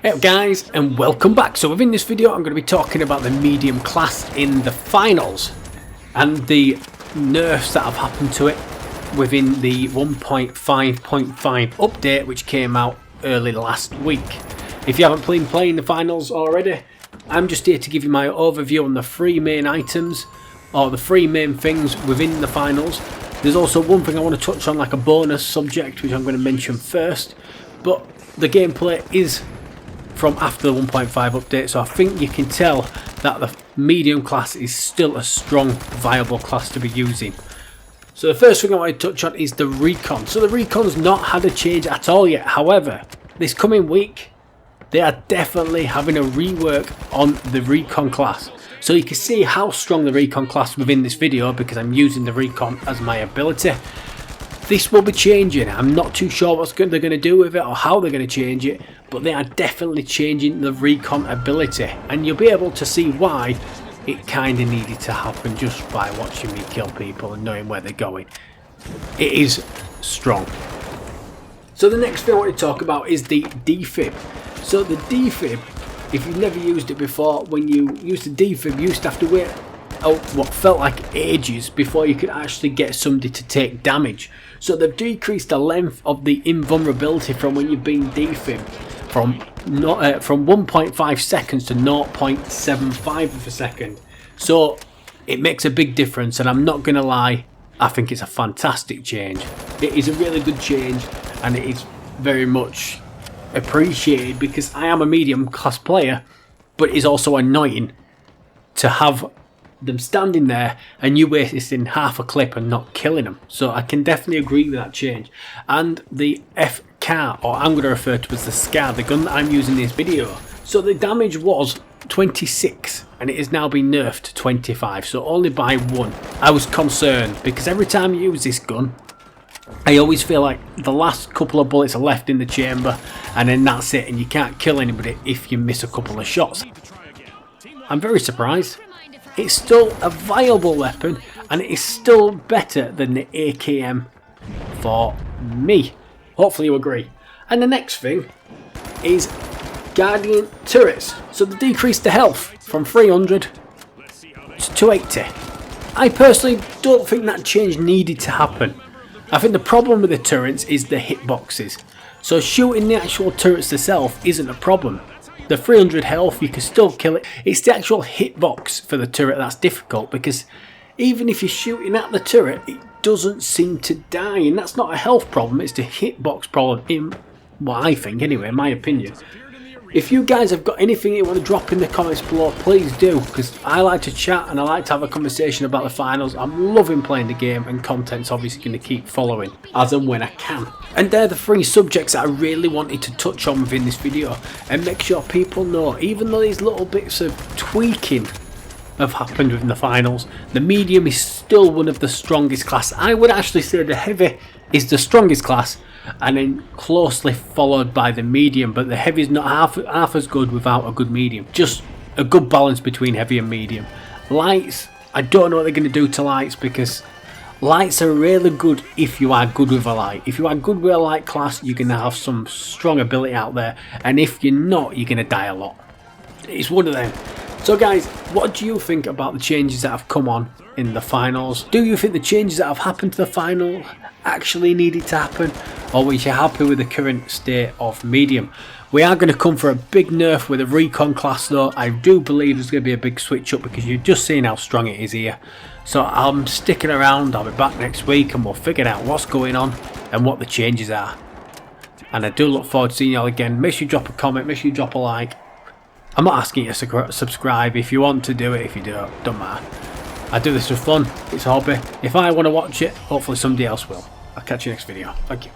Hey guys, and welcome back. So within this video I'm going to be talking about the medium class in the finals and the nerfs that have happened to it within the 1.5.5 update which came out early last week. If you haven't been playing the finals already, I'm just here to give you my overview on the three main items or the three main things within the finals. There's also one thing I want to touch on, like a bonus subject, which I'm going to mention first, but the gameplay is from after the 1.5 update, so I think you can tell that the medium class is still a strong, viable class to be using. So the first thing I want to touch on is the recon. So the recon's not had a change at all yet. However, this coming week, they are definitely having a rework on the recon class. So you can see how strong the recon class within this video because I'm using the recon as my ability. This will be changing. I'm not too sure what they're going to do with it or how they're going to change it, but they are definitely changing the recon ability, and you'll be able to see why it kind of needed to happen just by watching me kill people and knowing where they're going. It is strong. So the next thing I want to talk about is the defib. So the defib, if you've never used it before, when you use the defib, you used to have to wait what felt like ages before you could actually get somebody to take damage. So they've decreased the length of the invulnerability from when you've been defibbed from 1.5 seconds to 0.75 of a second. So it makes a big difference, and I'm not going to lie, I think it's a fantastic change. It is a really good change, and it is very much appreciated because I am a medium class player, but it's also annoying to have them standing there and you wasting half a clip and not killing them. So I can definitely agree with that change. And the FK, or I'm going to refer to as the SCAR, the gun that I'm using in this video. So the damage was 26 and it has now been nerfed to 25, so only by 1. I was concerned because every time you use this gun, I always feel like the last couple of bullets are left in the chamber and then that's it, and you can't kill anybody if you miss a couple of shots. I'm very surprised. It's still a viable weapon, and it is still better than the AKM for me. Hopefully you agree. And the next thing is Guardian turrets. So they decreased the health from 300 to 280. I personally don't think that change needed to happen. I think the problem with the turrets is the hitboxes. So shooting the actual turrets themselves isn't a problem. The 300 health, you can still kill it. It's the actual hitbox for the turret that's difficult, because even if you're shooting at the turret, it doesn't seem to die, and that's not a health problem, it's the hitbox problem, in what I think anyway, in my opinion. If you guys have got anything you want to drop in the comments below, please do, because I like to chat and I like to have a conversation about the finals. I'm loving playing the game, and content's obviously going to keep following as and when I can. And they're the three subjects that I really wanted to touch on within this video and make sure people know, even though these little bits of tweaking have happened within the finals, the medium is still one of the strongest class. I would actually say the heavy is the strongest class, and then closely followed by the medium, but the heavy is not half as good without a good medium. Just a good balance between heavy and medium. Lights, I don't know what they're going to do to lights, because lights are really good if you are good with a light. If you are good with a light class, you're going to have some strong ability out there, and if you're not, you're going to die a lot. It's one of them. So guys, what do you think about the changes that have come on in the finals? Do you think the changes that have happened to the final actually needed to happen, or was you happy with the current state of medium? We are going to come for a big nerf with a recon class though. I do believe there's going to be a big switch up because you're just seeing how strong it is here. So I'm sticking around. I'll be back next week and we'll figure out what's going on and what the changes are. And I do look forward to seeing you all again. Make sure you drop a comment, make sure you drop a like. I'm not asking you to subscribe. If you want to do it, if you don't matter. I do this for fun. It's a hobby. If I want to watch it, hopefully somebody else will. I'll catch you next video. Thank you.